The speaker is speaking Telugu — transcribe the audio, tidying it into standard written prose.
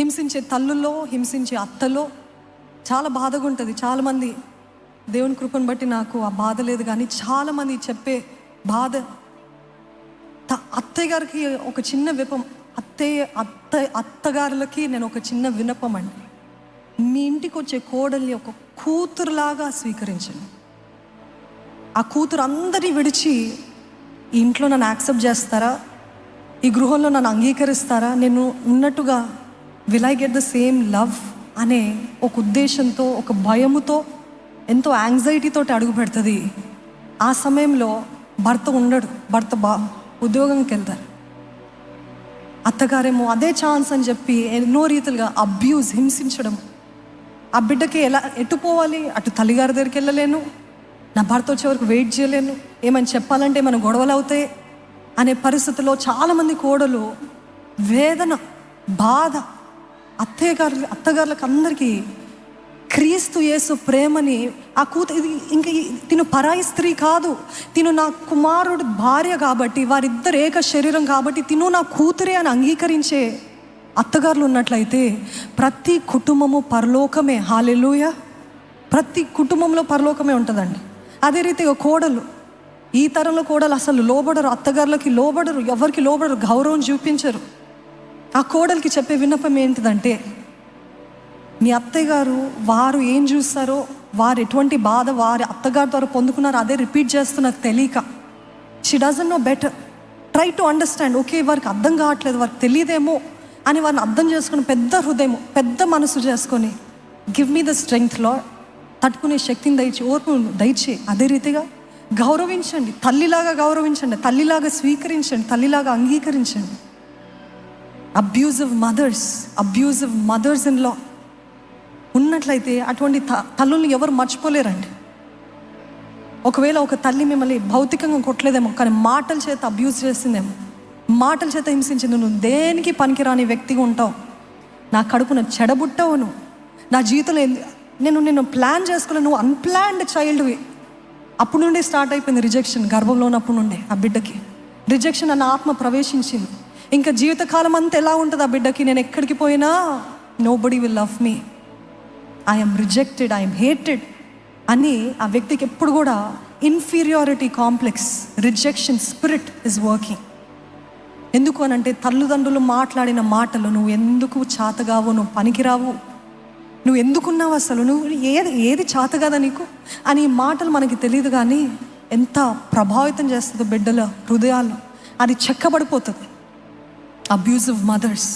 హింసించే తల్లుల్లో, హింసించే అత్తలో చాలా బాధగా ఉంటుంది. చాలామంది దేవుని కృపను బట్టి నాకు ఆ బాధ లేదు, కానీ చాలామంది చెప్పే బాధ. అత్తయ్య గారికి ఒక చిన్న విపం, అత్తగారులకి నేను ఒక చిన్న విన్నపం అండి. మీ ఇంటికి వచ్చే కోడల్ని ఒక కూతురులాగా స్వీకరించండి. ఆ కూతురు అందరినీ విడిచి ఈ ఇంట్లో నన్ను యాక్సెప్ట్ చేస్తారా, ఈ గృహంలో నన్ను అంగీకరిస్తారా, నేను ఉన్నట్టుగా will I get the same love అనే ఒక ఉద్దేశంతో, ఒక భయముతో, ఎంతో యాంగ్జైటీతో అడుగు పెడుతుంది. ఆ సమయంలో భర్త ఉండడు, భర్త ఉద్యోగంకి వెళ్తారు. అత్తగారేమో అదే ఛాన్స్ అని చెప్పి ఎన్నో రీతిలుగా అబ్యూజ్, హింసించడం. ఆ బిడ్డకి ఎటు పోవాలి, అటు తల్లిగారి దగ్గరికి వెళ్ళలేను, నా భర్త వచ్చే వరకు వెయిట్ చేయలేను, ఏమని చెప్పాలంటే ఏమైనా గొడవలు అవుతాయి అనే పరిస్థితిలో చాలామంది కోడలు వేదన, బాధ. అత్తగారులకు అందరికీ క్రీస్తు యేసు ప్రేమని ఆ ఇది ఇంక తిను పరాయి స్త్రీ కాదు, తిను నా కుమారుడు భార్య కాబట్టి, వారిద్దరు ఏక శరీరం కాబట్టి తిను నా కూతురే అని అంగీకరించే అత్తగారులు ఉన్నట్లయితే ప్రతి కుటుంబము పరలోకమే. హల్లెలూయా. ప్రతి కుటుంబంలో పరలోకమే ఉంటుందండి. అదే రీతిగా కోడలు, ఈ తరంలో కోడలు అసలు లోబడరు, అత్తగారులకి లోబడరు, ఎవరికి లోబడరు, గౌరవం చూపించరు. ఆ కోడలికి చెప్పే విన్నపం ఏంటిదంటే, మీ అత్తయ్య గారు వారు ఏం చూస్తారో, వారు ఎటువంటి బాధ వారి అత్తగారి ద్వారా పొందుకున్నారో అదే రిపీట్ చేస్తున్నారు తెలియక. She doesn't know better. Try to understand. Okay, వారికి అర్థం కావట్లేదు, వారికి తెలియదేమో అని వారిని అర్థం చేసుకుని పెద్ద హృదయం, పెద్ద మనసు చేసుకొని give me the strength lord, తట్టుకునే శక్తిని దయచి, ఓర్పు దయచి. అదే రీతిగా గౌరవించండి, తల్లిలాగా గౌరవించండి, తల్లిలాగా స్వీకరించండి, తల్లిలాగా అంగీకరించండి. అబ్యూజివ్ మదర్స్ ఇన్ లా ఉన్నట్లయితే అటువంటి తల్లుల్ని ఎవరు మర్చిపోలేరండి. ఒకవేళ ఒక తల్లి మిమ్మల్ని భౌతికంగా కొట్టలేదేమో, కానీ మాటల చేత అబ్యూజ్ చేసిందేమో, మాటల చేత హింసించింది. నువ్వు దేనికి పనికిరాని వ్యక్తిగా ఉంటావు, నా కడుపున చెడబుట్టావు, నువ్వు నా జీవితంలో నేను ప్లాన్ చేసుకోలేను, నువ్వు అన్ప్లాన్డ్ చైల్డ్వి. అప్పుడు నుండి స్టార్ట్ అయిపోయింది రిజెక్షన్. గర్భంలో ఉన్నప్పుడు నుండి ఆ బిడ్డకి రిజెక్షన్ అన్న ఆత్మ ప్రవేశించింది. ఇంకా జీవితకాలం అంతా ఎలా ఉంటుంది ఆ బిడ్డకి, నేను ఎక్కడికి పోయినా nobody will love me, I'm rejected, I'm hated అని ఆ వ్యక్తికి ఎప్పుడు కూడా inferiority complex, rejection spirit is working. ఎందుకు అని అంటే తల్లిదండ్రులు మాట్లాడిన మాటలు, నువ్వు ఎందుకు చాతగావు, నువ్వు పనికిరావు, నువ్వు ఎందుకున్నావు, అసలు నువ్వు ఏది చాత కదా నీకు అని ఈ మాటలు మనకి తెలియదు, కానీ ఎంత ప్రభావితం చేస్తుందో బిడ్డల హృదయాల్లో, అది చెక్కబడిపోతుంది. Abusive mothers